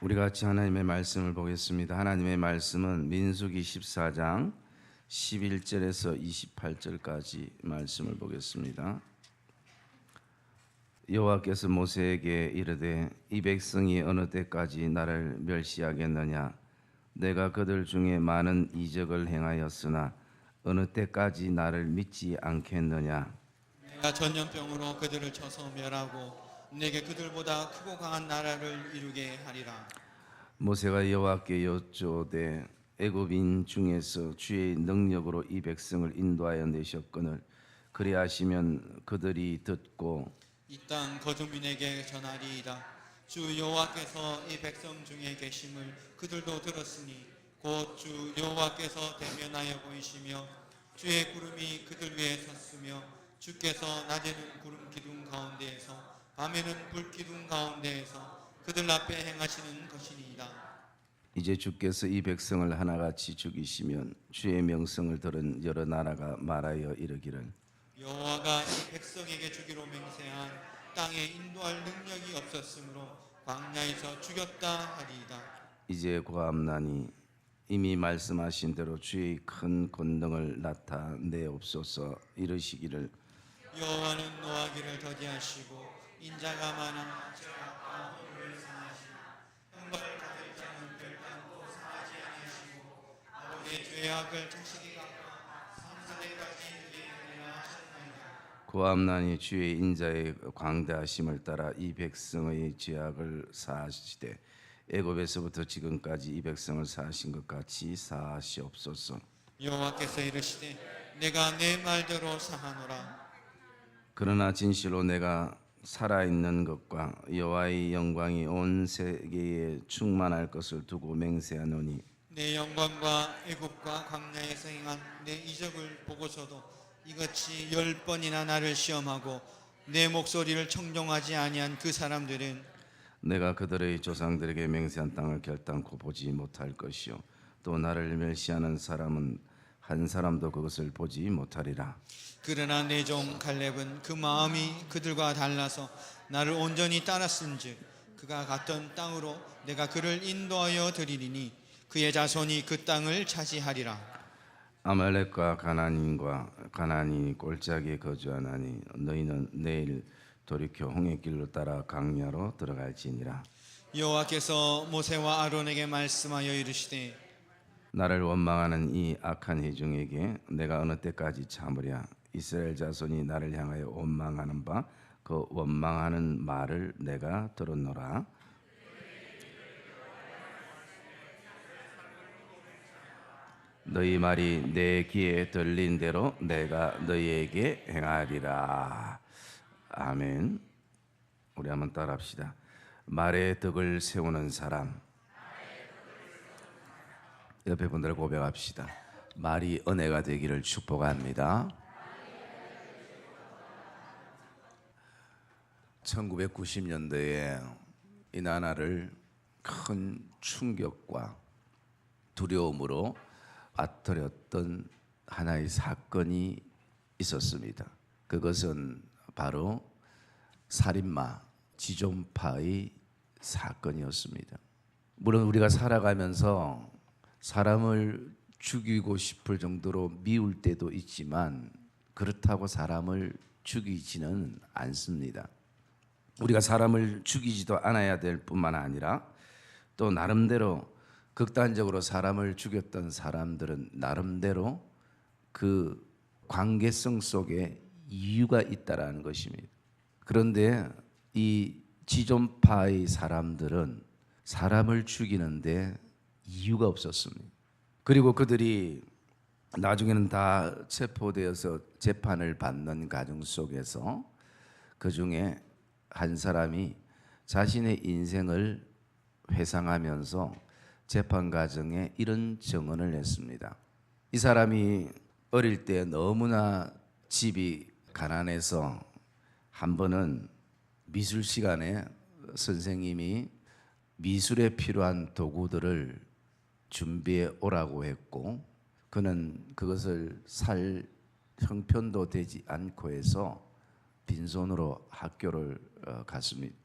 우리 같이 하나님의 말씀을 보겠습니다. 하나님의 말씀은 민수기 14장 11절에서 28절까지 말씀을 보겠습니다. 여호와께서 모세에게 이르되 이 백성이 어느 때까지 나를 멸시하겠느냐? 내가 그들 중에 많은 이적을 행하였으나 어느 때까지 나를 믿지 않겠느냐? 내가 전염병으로 그들을 쳐서 멸하고 내게 그들보다 크고 강한 나라를 이루게 하리라. 모세가 여호와께 여쭈되 애굽인 중에서 주의 능력으로 이 백성을 인도하여 내셨거늘 그리하시면 그들이 듣고 이 땅 거주민에게 전하리이다. 주 여호와께서 이 백성 중에 계심을 그들도 들었으니 곧 주 여호와께서 대면하여 보이시며 주의 구름이 그들 위에 섰으며 주께서 낮에는 구름 기둥 가운데에서 밤에는 불 기둥 가운데에서 그들 앞에 행하시는 것이니이다. 이제 주께서 이 백성을 하나같이 죽이시면 주의 명성을 들은 여러 나라가 말하여 이르기를 여호와가 이 백성에게 주기로 맹세한 땅에 인도할 능력이 없었으므로 광야에서 죽였다 하리이다. 이제 고함나니 이미 말씀하신 대로 주의 큰 권능을 나타내옵소서. 이르시기를 여호와는 노하기를 더디하시고 인자가 많아 죄악과 허물을 사하시고 형벌을 받을 자는 결단코 사하지 아니하시고 아버지의 죄악을 자식이 갚아 3세대까지 이르게 하리라 하셨나이다. 고함나니 주의 인자의 광대하심을 따라 이 백성의 죄악을 사하시되 애굽에서부터 지금까지 이 백성을 사하신 것 같이 사하시옵소서. 여호와께서 이르시되 내가 내 말대로 사하노라. 그러나 진실로 내가 살아있는 것과 여호와의 영광이 온 세계에 충만할 것을 두고 맹세하노니 내 영광과 애굽과 광야에서 행한 내 이적을 보고서도 이같이 10번이나 나를 시험하고 내 목소리를 청종하지 아니한 그 사람들은 내가 그들의 조상들에게 맹세한 땅을 결단코 보지 못할 것이요 또 나를 멸시하는 사람은 한 사람도 그것을 보지 못하리라. 그러나 내 종 갈렙은 그 마음이 그들과 달라서 나를 온전히 따랐은즉 그가 갔던 땅으로 내가 그를 인도하여 드리리니 그의 자손이 그 땅을 차지하리라. 아말렉과 가나안이 골짜기에 거주하나니 너희는 내일 돌이켜 홍해길로 따라 강야로 들어갈지니라. 여호와께서 모세와 아론에게 말씀하여 이르시되 나를 원망하는 이 악한 회중에게 내가 어느 때까지 참으랴. 이스라엘 자손이 나를 향하여 원망하는 바 그 원망하는 말을 내가 들었노라. 너희 말이 내 귀에 들린 대로 내가 너희에게 행하리라. 아멘. 우리 한번 따라합시다. 말에 덕을 세우는 사람. 옆에 분들 고백합시다. 말이 은혜가 되기를 축복합니다. 1990년대에 이 나라를 큰 충격과 두려움으로 빠뜨렸던 하나의 사건이 있었습니다. 그것은 바로 살인마 지존파의 사건이었습니다. 물론 우리가 살아가면서 사람을 죽이고 싶을 정도로 미울 때도 있지만 그렇다고 사람을 죽이지는 않습니다. 우리가 사람을 죽이지도 않아야 될 뿐만 아니라 또 나름대로 극단적으로 사람을 죽였던 사람들은 나름대로 그 관계성 속에 이유가 있다라는 것입니다. 그런데 이 지존파의 사람들은 사람을 죽이는데 이유가 없었습니다. 그리고 그들이 나중에는 다 체포되어서 재판을 받는 과정 속에서 그 중에 한 사람이 자신의 인생을 회상하면서 재판 과정에 이런 증언을 했습니다. 이 사람이 어릴 때 너무나 집이 가난해서 한 번은 미술 시간에 선생님이 미술에 필요한 도구들을 준비해 오라고 했고 그는 그것을 살 형편도 되지 않고 해서 빈손으로 학교를 갔습니다.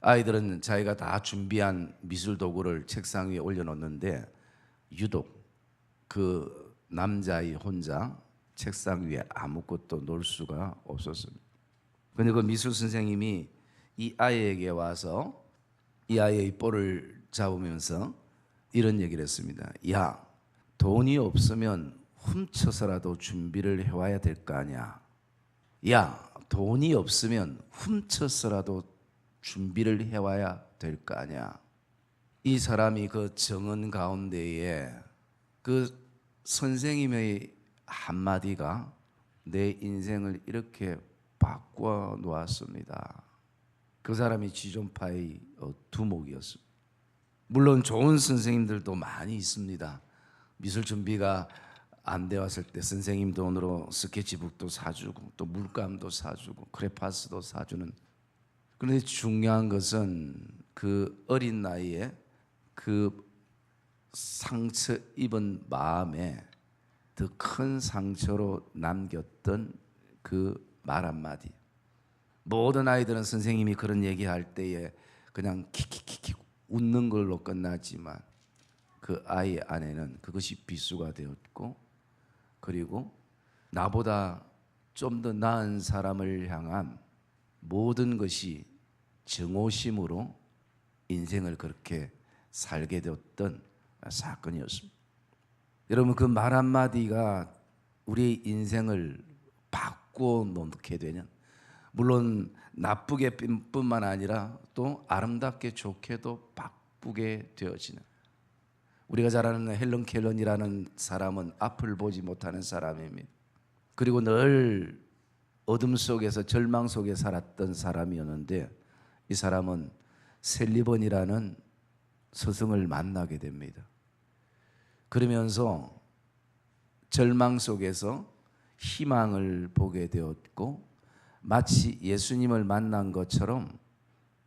아이들은 자기가 다 준비한 미술 도구를 책상 위에 올려놓는데 유독 그 남자아이 혼자 책상 위에 아무것도 놓을 수가 없었습니다. 그런데 그 미술 선생님이 이 아이에게 와서 이 아이의 볼을 잡으면서 이런 얘기를 했습니다. 야, 돈이 없으면 훔쳐서라도 준비를 해와야 될 거 아니야. 야, 돈이 없으면 훔쳐서라도 준비를 해와야 될 거 아니야. 이 사람이 그 정은 가운데에 그 선생님의 한마디가 내 인생을 이렇게 바꿔 놓았습니다. 그 사람이 지존파의 두목이었습니다. 물론 좋은 선생님들도 많이 있습니다. 미술 준비가 안 돼 왔을 때 선생님 돈으로 스케치북도 사주고 또 물감도 사주고 크레파스도 사주는. 그런데 중요한 것은 그 어린 나이에 그 상처 입은 마음에 더 큰 상처로 남겼던 그 말 한마디. 모든 아이들은 선생님이 그런 얘기할 때에 그냥 킥킥킥 웃는 걸로 끝나지만 그 아이 안에는 그것이 비수가 되었고, 그리고 나보다 좀 더 나은 사람을 향한 모든 것이 정오심으로 인생을 그렇게 살게 되었던 사건이었습니다. 여러분, 그 말 한마디가 우리의 인생을 바꾸어 놓게 되는, 물론 나쁘게 뿐만 아니라 또 아름답게 좋게도 바꾸게 되어지는. 우리가 잘 아는 헬런 켈런이라는 사람은 앞을 보지 못하는 사람입니다. 그리고 늘 어둠 속에서 절망 속에 살았던 사람이었는데, 이 사람은 셀리번이라는 스승을 만나게 됩니다. 그러면서 절망 속에서 희망을 보게 되었고, 마치 예수님을 만난 것처럼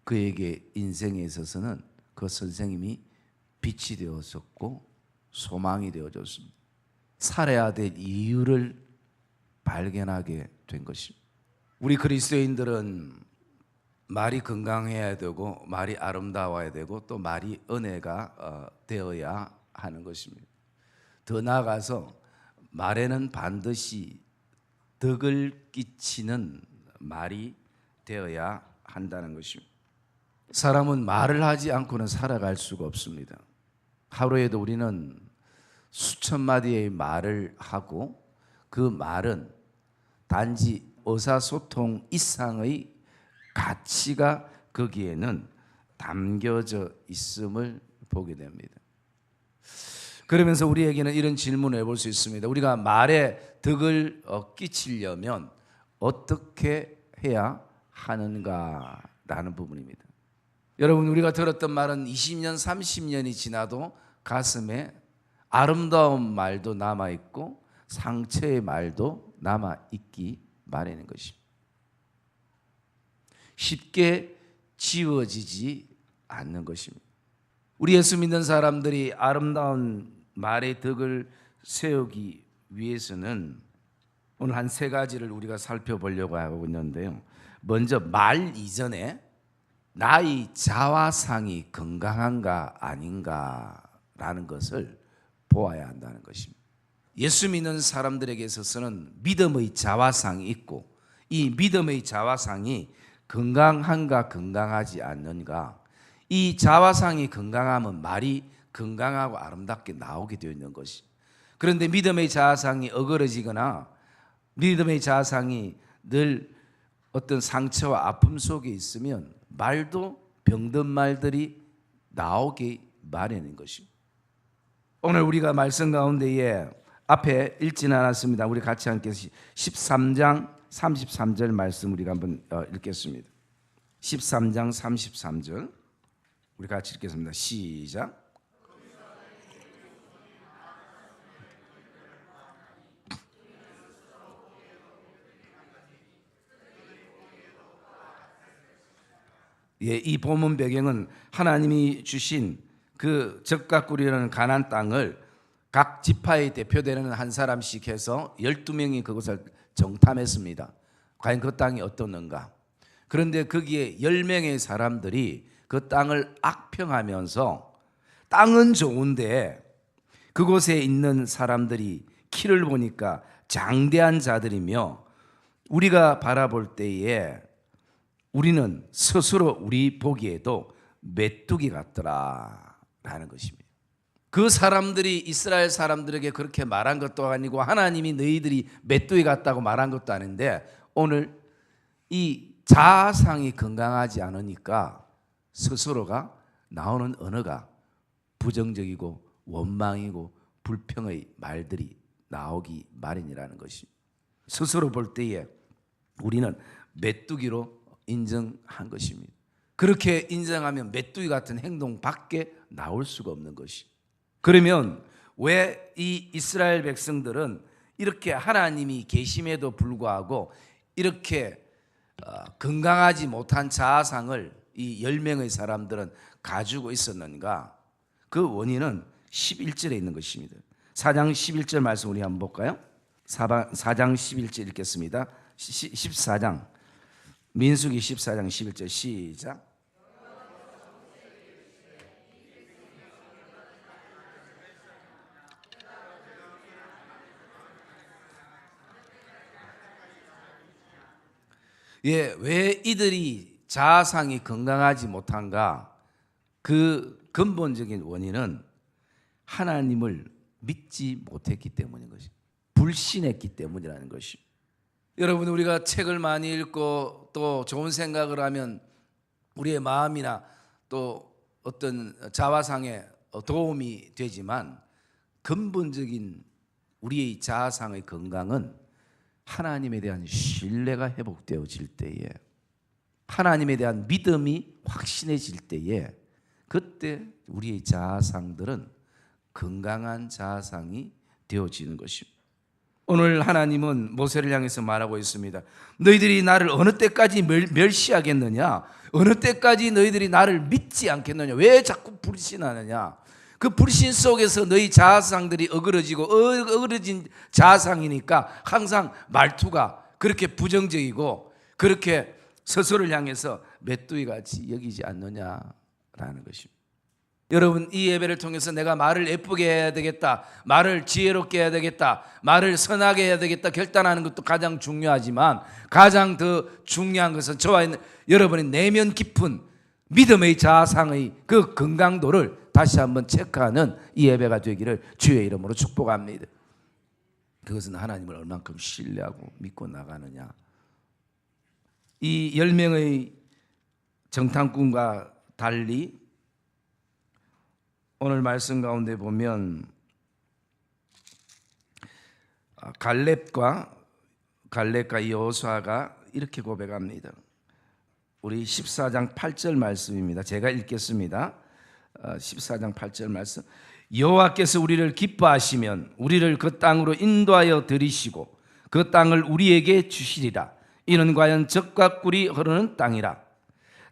그에게 인생에 있어서는 그 선생님이 빛이 되었었고 소망이 되어졌습니다. 살아야 될 이유를 발견하게 된 것입니다. 우리 그리스도인들은 말이 건강해야 되고 말이 아름다워야 되고 또 말이 은혜가 되어야 하는 것입니다. 더 나아가서 말에는 반드시 덕을 끼치는 말이 되어야 한다는 것입니다. 사람은 말을 하지 않고는 살아갈 수가 없습니다. 하루에도 우리는 수천 마디의 말을 하고 그 말은 단지 의사소통 이상의 가치가 거기에는 담겨져 있음을 보게 됩니다. 그러면서 우리에게는 이런 질문을 해볼 수 있습니다. 우리가 말에 덕을 끼치려면 어떻게 해야 하는가라는 부분입니다. 여러분, 우리가 들었던 말은 20년, 30년이 지나도 가슴에 아름다운 말도 남아있고 상처의 말도 남아있기 마련인 것입니다. 쉽게 지워지지 않는 것입니다. 우리 예수 믿는 사람들이 아름다운 말의 덕을 세우기 위해서는 오늘 한 세 가지를 우리가 살펴보려고 하고 있는데요. 먼저 말 이전에 나의 자화상이 건강한가 아닌가라는 것을 보아야 한다는 것입니다. 예수 믿는 사람들에게 있어서는 믿음의 자화상이 있고 이 믿음의 자화상이 건강한가 건강하지 않는가, 이 자화상이 건강하면 말이 건강하고 아름답게 나오게 되어 있는 것이. 그런데 믿음의 자화상이 어그러지거나 믿음의 자화상이 늘 어떤 상처와 아픔 속에 있으면 말도 병든 말들이 나오기 마련인 것입니다. 오늘 우리가 말씀 가운데에 앞에 읽지는 않았습니다. 우리 같이 함께 13장 33절 말씀 우리가 한번 읽겠습니다. 13장 33절 우리 같이 읽겠습니다. 시작. 예, 이 본문 배경은 하나님이 주신 그 적각구리라는 가나안 땅을 각 지파의 대표되는 한 사람씩 해서 12명이 그것을 정탐했습니다. 과연 그 땅이 어떻는가? 그런데 거기에 10명의 사람들이 그 땅을 악평하면서 땅은 좋은데 그곳에 있는 사람들이 키를 보니까 장대한 자들이며 우리가 바라볼 때에 우리는 스스로 우리 보기에도 메뚜기 같더라 라는 것입니다. 그 사람들이 이스라엘 사람들에게 그렇게 말한 것도 아니고 하나님이 너희들이 메뚜기 같다고 말한 것도 아닌데 오늘 이 자아상이 건강하지 않으니까 스스로가 나오는 언어가 부정적이고 원망이고 불평의 말들이 나오기 마련이라는 것입니다. 스스로 볼 때에 우리는 메뚜기로 인정한 것입니다. 그렇게 인정하면 메뚜기 같은 행동밖에 나올 수가 없는 것이. 그러면 왜 이 이스라엘 백성들은 이렇게 하나님이 계심에도 불구하고 이렇게 건강하지 못한 자아상을 이 10명의 사람들은 가지고 있었는가? 그 원인은 11절에 있는 것입니다. 4장 11절 말씀 우리 한번 볼까요? 4장 11절 읽겠습니다. 14장 민수기 14장 11절 시작. 예, 왜 이들이 자아상이 건강하지 못한가? 그 근본적인 원인은 하나님을 믿지 못했기 때문인 것이, 불신했기 때문이라는 것이. 여러분, 우리가 책을 많이 읽고 또 좋은 생각을 하면 우리의 마음이나 또 어떤 자아상에 도움이 되지만 근본적인 우리의 자아상의 건강은 하나님에 대한 신뢰가 회복되어질 때에, 하나님에 대한 믿음이 확신해질 때에, 그때 우리의 자아상들은 건강한 자아상이 되어지는 것입니다. 오늘 하나님은 모세를 향해서 말하고 있습니다. 너희들이 나를 어느 때까지 멸시하겠느냐? 어느 때까지 너희들이 나를 믿지 않겠느냐? 왜 자꾸 불신하느냐? 그 불신 속에서 너희 자아상들이 어그러지고 어그러진 자아상이니까 항상 말투가 그렇게 부정적이고 그렇게 스스로를 향해서 메뚜기같이 여기지 않느냐라는 것입니다. 여러분, 이 예배를 통해서 내가 말을 예쁘게 해야 되겠다, 말을 지혜롭게 해야 되겠다, 말을 선하게 해야 되겠다 결단하는 것도 가장 중요하지만 가장 더 중요한 것은 저와 여러분의 내면 깊은 믿음의 자아상의 그 건강도를 다시 한번 체크하는 이 예배가 되기를 주의 이름으로 축복합니다. 그것은 하나님을 얼만큼 신뢰하고 믿고 나가느냐. 이 10명의 정탐꾼과 달리 오늘 말씀 가운데 보면 갈렙과 여호수아가 이렇게 고백합니다. 우리 14장 8절 말씀입니다. 제가 읽겠습니다. 14장 8절 말씀. 여호와께서 우리를 기뻐하시면 우리를 그 땅으로 인도하여 들이시고 그 땅을 우리에게 주시리라. 이는 과연 젖과 꿀이 흐르는 땅이라.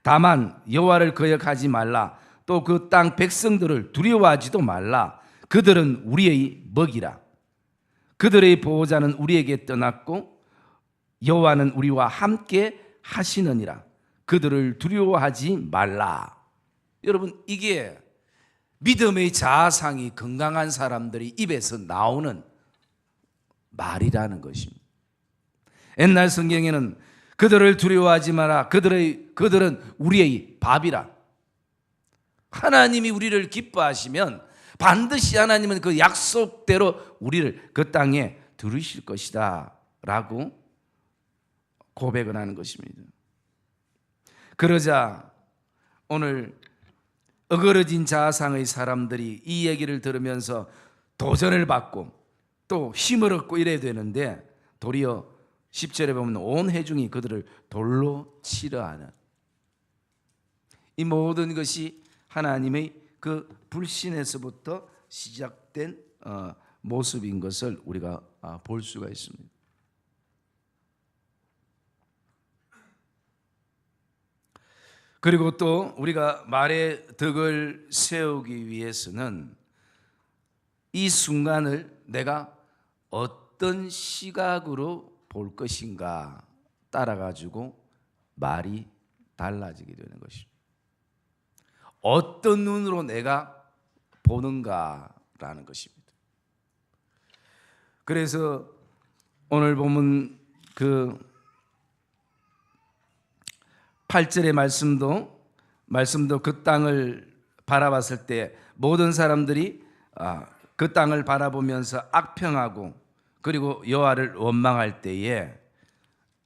다만 여호와를 거역하지 말라. 또 그 땅 백성들을 두려워하지도 말라. 그들은 우리의 먹이라. 그들의 보호자는 우리에게 떠났고 여호와는 우리와 함께 하시느니라. 그들을 두려워하지 말라. 여러분, 이게 믿음의 자아상이 건강한 사람들이 입에서 나오는 말이라는 것입니다. 옛날 성경에는 그들을 두려워하지 마라. 그들은 우리의 밥이라. 하나님이 우리를 기뻐하시면 반드시 하나님은 그 약속대로 우리를 그 땅에 들으실 것이다 라고 고백을 하는 것입니다. 그러자 오늘 어그러진 자아상의 사람들이 이 얘기를 들으면서 도전을 받고 또 힘을 얻고 이래야 되는데 도리어 10절에 보면 온 회중이 그들을 돌로 치려 하는, 이 모든 것이 하나님의 그 불신에서부터 시작된 모습인 것을 우리가 볼 수가 있습니다. 그리고 또 우리가 말의 덕을 세우기 위해서는 이 순간을 내가 어떤 시각으로 볼 것인가 따라가지고 말이 달라지게 되는 것입니다. 어떤 눈으로 내가 보는가라는 것입니다. 그래서 오늘 보면 그 8절의 말씀도 그 땅을 바라봤을 때 모든 사람들이 그 땅을 바라보면서 악평하고 그리고 여호와를 원망할 때에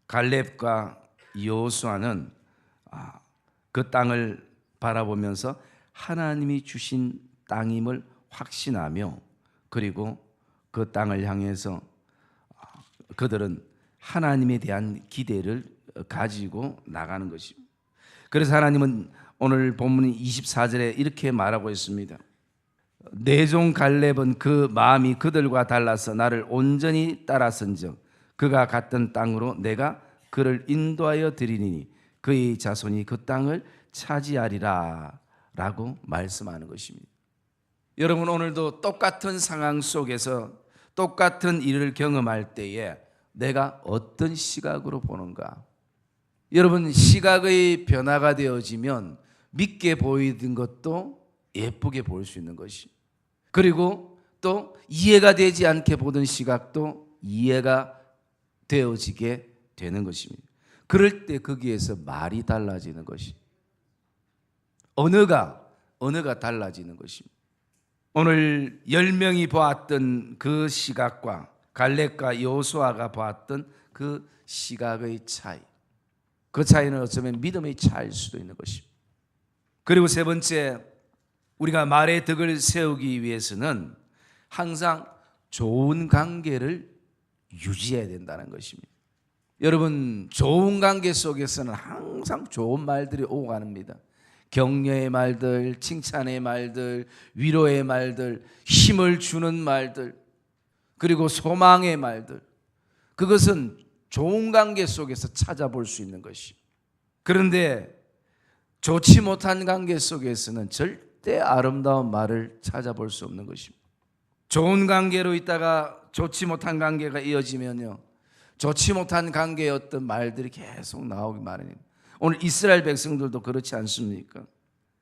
갈렙과 여호수아는 그 땅을 바라보면서 하나님이 주신 땅임을 확신하며 그리고 그 땅을 향해서 그들은 하나님에 대한 기대를 가지고 나가는 것입니다. 그래서 하나님은 오늘 본문 24절에 이렇게 말하고 있습니다. 내 종 갈렙은 그 마음이 그들과 달라서 나를 온전히 따랐은즉 그가 갔던 땅으로 내가 그를 인도하여 드리니 그의 자손이 그 땅을 차지하리라 라고 말씀하는 것입니다. 여러분, 오늘도 똑같은 상황 속에서 똑같은 일을 경험할 때에 내가 어떤 시각으로 보는가? 여러분, 시각의 변화가 되어지면 믿게 보이던 것도 예쁘게 보일 수 있는 것이, 그리고 또 이해가 되지 않게 보던 시각도 이해가 되어지게 되는 것입니다. 그럴 때 거기에서 말이 달라지는 것이, 언어가 달라지는 것입니다. 오늘 10명이 보았던 그 시각과 갈렙과 여호수아가 보았던 그 시각의 차이, 그 차이는 어쩌면 믿음의 차이일 수도 있는 것입니다. 그리고 세 번째, 우리가 말의 덕을 세우기 위해서는 항상 좋은 관계를 유지해야 된다는 것입니다. 여러분, 좋은 관계 속에서는 항상 좋은 말들이 오고 갑니다. 격려의 말들, 칭찬의 말들, 위로의 말들, 힘을 주는 말들, 그리고 소망의 말들, 그것은 좋은 관계 속에서 찾아볼 수 있는 것이. 그런데 좋지 못한 관계 속에서는 절대 아름다운 말을 찾아볼 수 없는 것입니다. 좋은 관계로 있다가 좋지 못한 관계가 이어지면요, 좋지 못한 관계의 어떤 말들이 계속 나오기 마련입니다. 오늘 이스라엘 백성들도 그렇지 않습니까?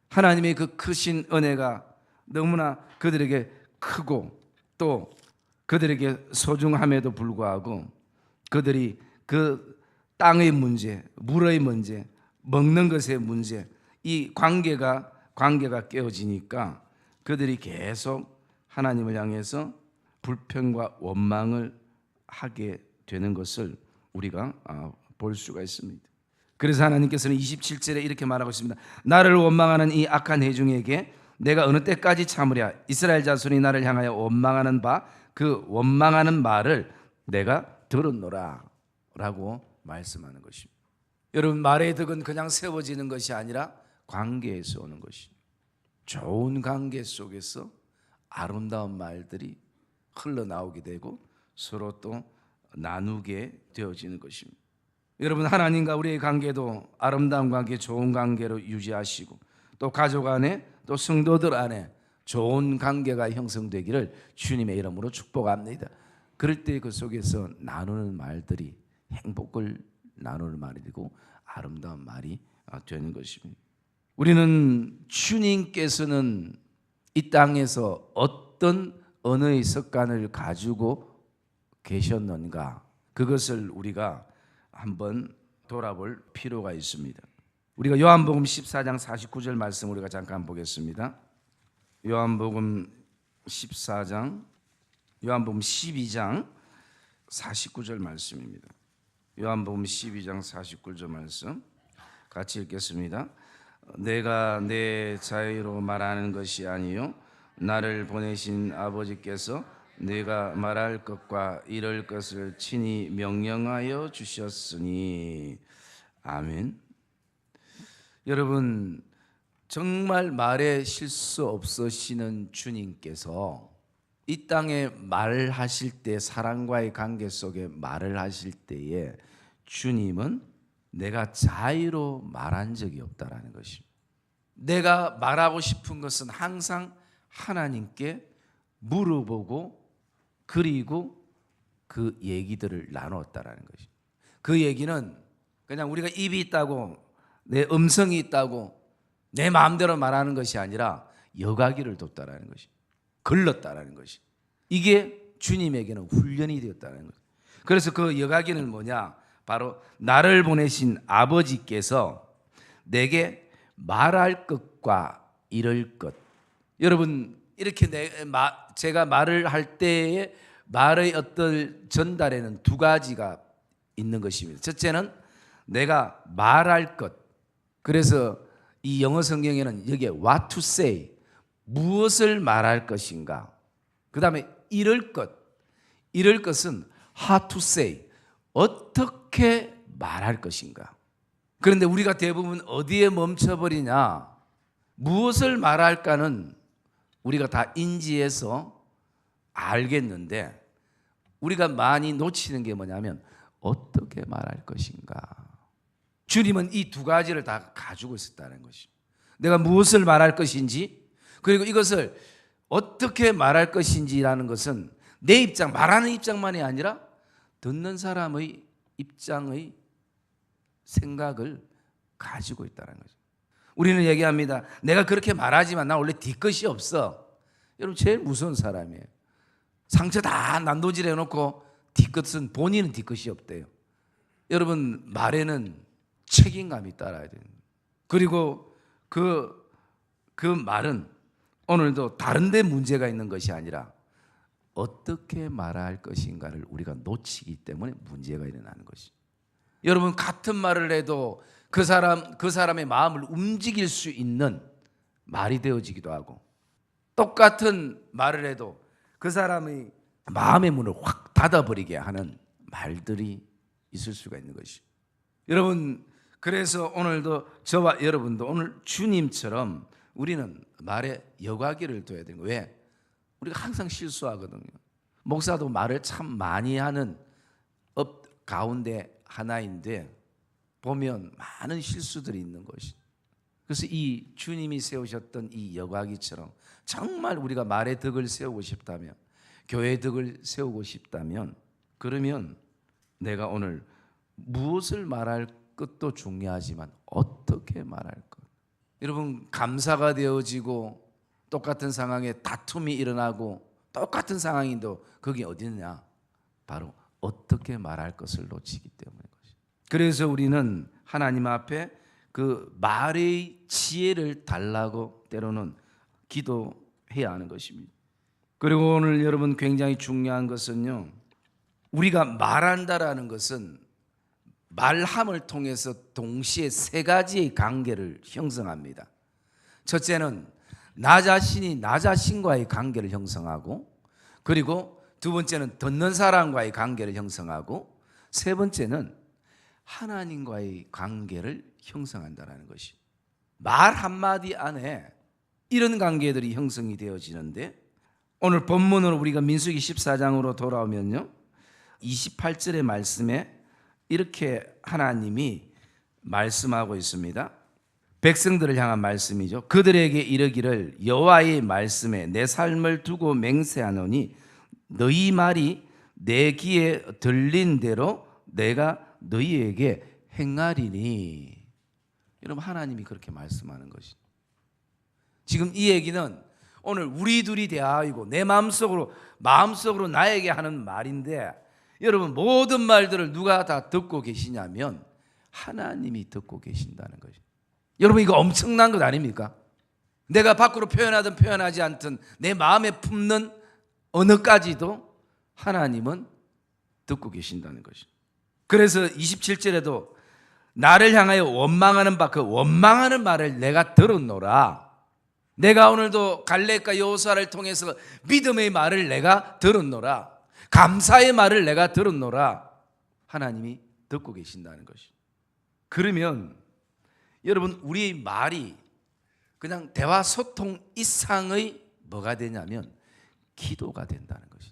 하나님의 그 크신 은혜가 너무나 그들에게 크고 또 그들에게 소중함에도 불구하고 그들이 그 땅의 문제, 물의 문제, 먹는 것의 문제, 이 관계가 깨어지니까 그들이 계속 하나님을 향해서 불평과 원망을 하게 되는 것을 우리가 볼 수가 있습니다. 그래서 하나님께서는 27절에 이렇게 말하고 있습니다. 나를 원망하는 이 악한 회중에게 내가 어느 때까지 참으랴? 이스라엘 자손이 나를 향하여 원망하는 바 그 원망하는 말을 내가 들었노라 라고 말씀하는 것입니다. 여러분, 말의 덕은 그냥 세워지는 것이 아니라 관계에서 오는 것입니다. 좋은 관계 속에서 아름다운 말들이 흘러나오게 되고 서로 또 나누게 되어지는 것입니다. 여러분, 하나님과 우리의 관계도 아름다운 관계, 좋은 관계로 유지하시고 또 가족 안에 또 성도들 안에 좋은 관계가 형성되기를 주님의 이름으로 축복합니다. 그럴 때 그 속에서 나누는 말들이 행복을 나누는 말이 되고 아름다운 말이 되는 것입니다. 우리는 주님께서는 이 땅에서 어떤 언어의 습관을 가지고 계셨는가, 그것을 우리가 한번 돌아볼 필요가 있습니다. 우리가 요한복음 14장 49절 말씀 우리가 잠깐 보겠습니다. 요한복음 12장 49절 말씀입니다. 요한복음 12장 49절 말씀 같이 읽겠습니다. 내가 내 자유로 말하는 것이 아니요 나를 보내신 아버지께서 내가 말할 것과 이럴 것을 친히 명령하여 주셨으니. 아멘. 여러분, 정말 말에 실수 없으시는 주님께서 이 땅에 말하실 때, 사람과의 관계 속에 말을 하실 때에 주님은 내가 자유로 말한 적이 없다라는 것입니다. 내가 말하고 싶은 것은 항상 하나님께 물어보고 그리고 그 얘기들을 나눴다라는 것입니다. 그 얘기는 그냥 우리가 입이 있다고, 내 음성이 있다고 내 마음대로 말하는 것이 아니라 여가기를 뒀다라는 것이, 걸렀다라는 것이, 이게 주님에게는 훈련이 되었다는 것. 그래서 그 여가기는 뭐냐? 바로 나를 보내신 아버지께서 내게 말할 것과 이럴 것. 여러분, 이렇게 제가 말을 할 때에 말의 어떤 전달에는 두 가지가 있는 것입니다. 첫째는 내가 말할 것. 그래서 이 영어 성경에는 여기에 what to say, 무엇을 말할 것인가. 그 다음에 이럴 것. 이럴 것은 how to say, 어떻게 말할 것인가. 그런데 우리가 대부분 어디에 멈춰버리냐? 무엇을 말할까는 우리가 다 인지해서 알겠는데 우리가 많이 놓치는 게 뭐냐면 어떻게 말할 것인가. 주님은 이 두 가지를 다 가지고 있었다는 것이죠. 내가 무엇을 말할 것인지, 그리고 이것을 어떻게 말할 것인지라는 것은 내 입장, 말하는 입장만이 아니라 듣는 사람의 입장의 생각을 가지고 있다는 거죠. 우리는 얘기합니다. 내가 그렇게 말하지만 나 원래 뒤끝이 없어. 여러분, 제일 무서운 사람이에요. 상처 다 난도질해 놓고 뒤끝은, 본인은 뒤끝이 없대요. 여러분, 말에는 책임감이 따라야 돼요. 그리고 그 말은 오늘도 다른 데 문제가 있는 것이 아니라 어떻게 말할 것인가를 우리가 놓치기 때문에 문제가 일어나는 것이죠. 여러분, 같은 말을 해도 그 사람의 마음을 움직일 수 있는 말이 되어지기도 하고, 똑같은 말을 해도 그 사람의 마음의 문을 확 닫아버리게 하는 말들이 있을 수가 있는 것이죠. 여러분, 그래서 오늘도 저와 여러분도 오늘 주님처럼 우리는 말에 여과기를 둬야 되는 거예요. 왜? 우리가 항상 실수하거든요. 목사도 말을 참 많이 하는 업 가운데 하나인데 보면 많은 실수들이 있는 것이. 그래서 이 주님이 세우셨던 이 여과기처럼 정말 우리가 말의 덕을 세우고 싶다면, 교회의 덕을 세우고 싶다면, 그러면 내가 오늘 무엇을 말할 것도 중요하지만 어떻게 말할 것. 여러분, 감사가 되어지고 똑같은 상황에 다툼이 일어나고 똑같은 상황인도 거기 어디냐? 바로 어떻게 말할 것을 놓치기 때문인 것이죠. 그래서 우리는 하나님 앞에 그 말의 지혜를 달라고 때로는 기도해야 하는 것입니다. 그리고 오늘 여러분 굉장히 중요한 것은요, 우리가 말한다라는 것은 말함을 통해서 동시에 세 가지의 관계를 형성합니다. 첫째는 나 자신이 나 자신과의 관계를 형성하고, 그리고 두 번째는 듣는 사람과의 관계를 형성하고, 세 번째는 하나님과의 관계를 형성한다는 것이. 말 한마디 안에 이런 관계들이 형성이 되어지는데, 오늘 본문으로 우리가 민수기 14장으로 돌아오면요, 28절의 말씀에 이렇게 하나님이 말씀하고 있습니다. 백성들을 향한 말씀이죠. 그들에게 이르기를 여호와의 말씀에 내 삶을 두고 맹세하노니 너희 말이 내 귀에 들린 대로 내가 너희에게 행하리니. 여러분, 하나님이 그렇게 말씀하는 것이. 지금 이 얘기는 오늘 우리 둘이 대하이고 내 마음속으로 나에게 하는 말인데, 여러분, 모든 말들을 누가 다 듣고 계시냐면 하나님이 듣고 계신다는 것이. 여러분, 이거 엄청난 것 아닙니까? 내가 밖으로 표현하든 표현하지 않든 내 마음에 품는 언어까지도 하나님은 듣고 계신다는 것이. 그래서 27절에도 나를 향하여 원망하는 바 그 원망하는 말을 내가 들었노라. 내가 오늘도 갈렙과 여호수아를 통해서 믿음의 말을 내가 들었노라. 감사의 말을 내가 들었노라. 하나님이 듣고 계신다는 것이. 그러면 여러분, 우리의 말이 그냥 대화 소통 이상의 뭐가 되냐면 기도가 된다는 것이.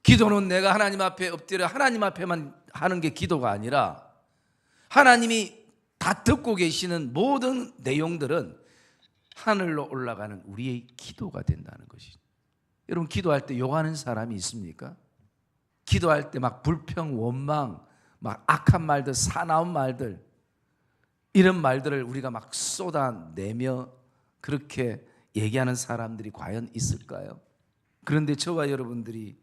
기도는 내가 하나님 앞에 엎드려 하나님 앞에만 하는 게 기도가 아니라 하나님이 다 듣고 계시는 모든 내용들은 하늘로 올라가는 우리의 기도가 된다는 것이. 여러분, 기도할 때 욕하는 사람이 있습니까? 기도할 때 막 불평, 원망, 막 악한 말들, 사나운 말들, 이런 말들을 우리가 막 쏟아내며 그렇게 얘기하는 사람들이 과연 있을까요? 그런데 저와 여러분들이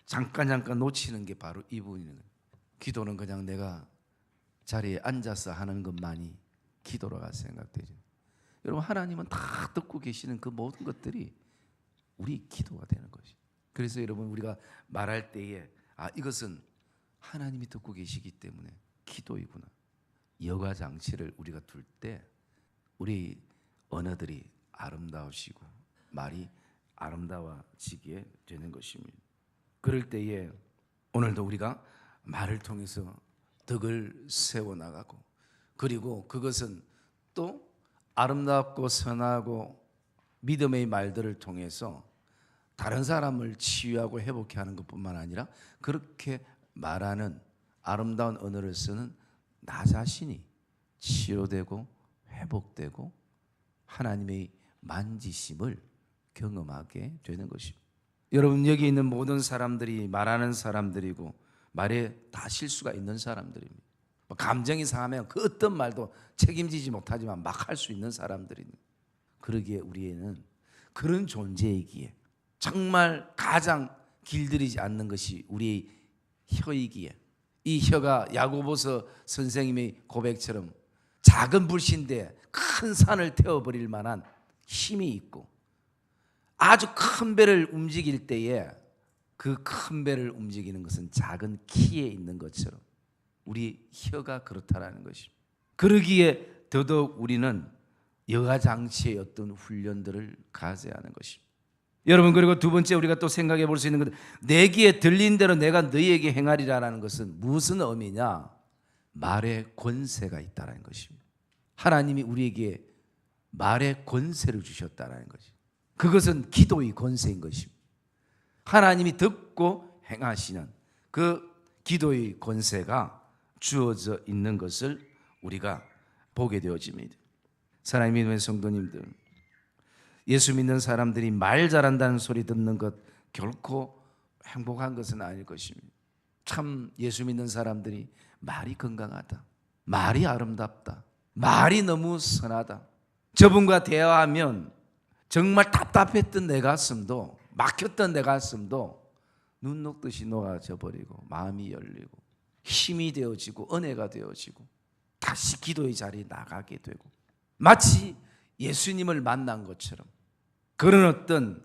잠깐 놓치는 게 바로 이 부분이에요. 기도는 그냥 내가 자리에 앉아서 하는 것만이 기도라고 생각되죠. 여러분, 하나님은 다 듣고 계시는 그 모든 것들이 우리 기도가 되는 것이죠. 그래서 여러분, 우리가 말할 때에 이것은 하나님이 듣고 계시기 때문에 기도이구나. 여가장치를 우리가 둘 때 우리 언어들이 아름다우시고 말이 아름다워지게 되는 것입니다. 그럴 때에 오늘도 우리가 말을 통해서 덕을 세워나가고, 그리고 그것은 또 아름답고 선하고 믿음의 말들을 통해서 다른 사람을 치유하고 회복해 하는 것뿐만 아니라 그렇게 말하는 아름다운 언어를 쓰는 나 자신이 치료되고 회복되고 하나님의 만지심을 경험하게 되는 것입니다. 여러분, 여기 있는 모든 사람들이 말하는 사람들이고 말에 다 실수가 있는 사람들입니다. 감정이 상하면 그 어떤 말도 책임지지 못하지만 막 할 수 있는 사람들입니다. 그러기에 우리에는 그런 존재이기에 정말 가장 길들이지 않는 것이 우리의 혀이기에, 이 혀가 야고보서 선생님의 고백처럼 작은 불씨인데 큰 산을 태워버릴 만한 힘이 있고, 아주 큰 배를 움직일 때에 그 큰 배를 움직이는 것은 작은 키에 있는 것처럼 우리 혀가 그렇다라는 것입니다. 그러기에 더더욱 우리는 여가장치의 어떤 훈련들을 가져야 하는 것입니다. 여러분, 그리고 두 번째 우리가 또 생각해 볼 수 있는 것은 내 귀에 들린 대로 내가 너희에게 행하리라는 것은 무슨 의미냐? 말의 권세가 있다는 것입니다. 하나님이 우리에게 말의 권세를 주셨다는 것입니다. 그것은 기도의 권세인 것입니다. 하나님이 듣고 행하시는 그 기도의 권세가 주어져 있는 것을 우리가 보게 되어집니다. 사랑하는 믿음의 성도님들, 예수 믿는 사람들이 말 잘한다는 소리 듣는 것 결코 행복한 것은 아닐 것입니다. 참 예수 믿는 사람들이 말이 건강하다, 말이 아름답다, 말이 너무 선하다, 저분과 대화하면 정말 답답했던 내 가슴도, 막혔던 내 가슴도 눈 녹듯이 녹아져 버리고 마음이 열리고 힘이 되어지고 은혜가 되어지고 다시 기도의 자리에 나가게 되고, 마치 예수님을 만난 것처럼 그런 어떤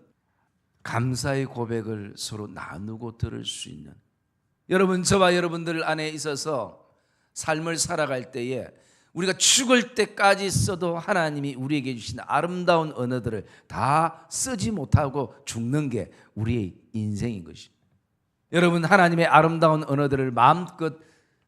감사의 고백을 서로 나누고 들을 수 있는, 여러분, 저와 여러분들 안에 있어서 삶을 살아갈 때에 우리가 죽을 때까지 써도 하나님이 우리에게 주신 아름다운 언어들을 다 쓰지 못하고 죽는 게 우리의 인생인 것입니다. 여러분, 하나님의 아름다운 언어들을 마음껏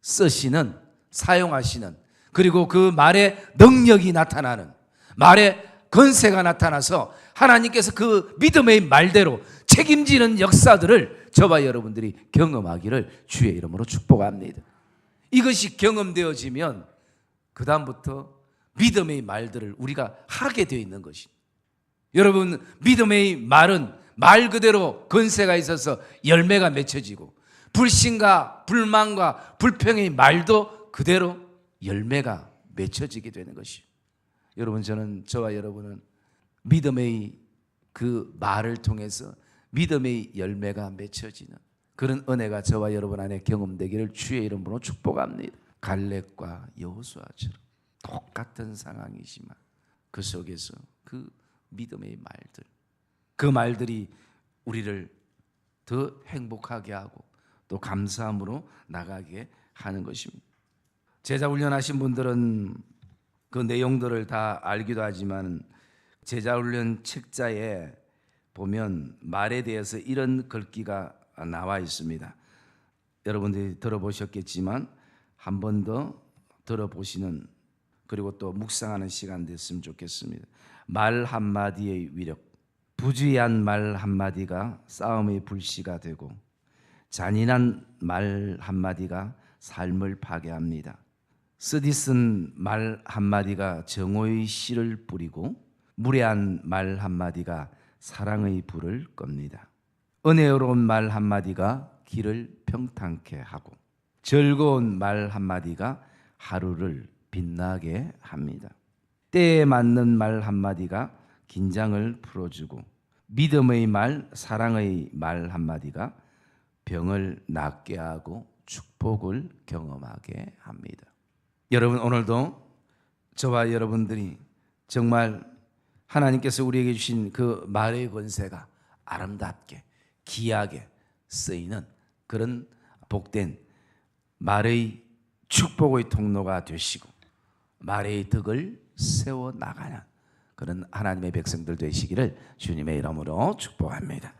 쓰시는, 사용하시는, 그리고 그 말의 능력이 나타나는, 말의 권세가 나타나서 하나님께서 그 믿음의 말대로 책임지는 역사들을 저와 여러분들이 경험하기를 주의 이름으로 축복합니다. 이것이 경험되어지면 그 다음부터 믿음의 말들을 우리가 하게 되어 있는 것입니다. 여러분, 믿음의 말은 말 그대로 권세가 있어서 열매가 맺혀지고, 불신과 불만과 불평의 말도 그대로 열매가 맺혀지게 되는 것이에요. 여러분, 저와 여러분은 믿음의 그 말을 통해서 믿음의 열매가 맺혀지는 그런 은혜가 저와 여러분 안에 경험되기를 주의 이름으로 축복합니다. 갈렙과 여호수아처럼 똑같은 상황이지만 그 속에서 그 믿음의 말들, 그 말들이 우리를 더 행복하게 하고 또 감사함으로 나가게 하는 것입니다. 제자 훈련하신 분들은 그 내용들을 다 알기도 하지만 제자 훈련 책자에 보면 말에 대해서 이런 글귀가 나와 있습니다. 여러분들이 들어보셨겠지만 한 번 더 들어보시는, 그리고 또 묵상하는 시간 됐으면 좋겠습니다. 말 한마디의 위력, 부주의한 말 한마디가 싸움의 불씨가 되고 잔인한 말 한마디가 삶을 파괴합니다. 쓰디쓴 말 한마디가 정오의 씨를 뿌리고 무례한 말 한마디가 사랑의 불을 겁니다. 은혜로운 말 한마디가 길을 평탄케 하고 즐거운 말 한마디가 하루를 빛나게 합니다. 때에 맞는 말 한마디가 긴장을 풀어주고 믿음의 말, 사랑의 말 한마디가 병을 낫게 하고 축복을 경험하게 합니다. 여러분, 오늘도 저와 여러분들이 정말 하나님께서 우리에게 주신 그 말의 권세가 아름답게 귀하게 쓰이는 그런 복된 말의 축복의 통로가 되시고 말의 덕을 세워나가는 그런 하나님의 백성들 되시기를 주님의 이름으로 축복합니다.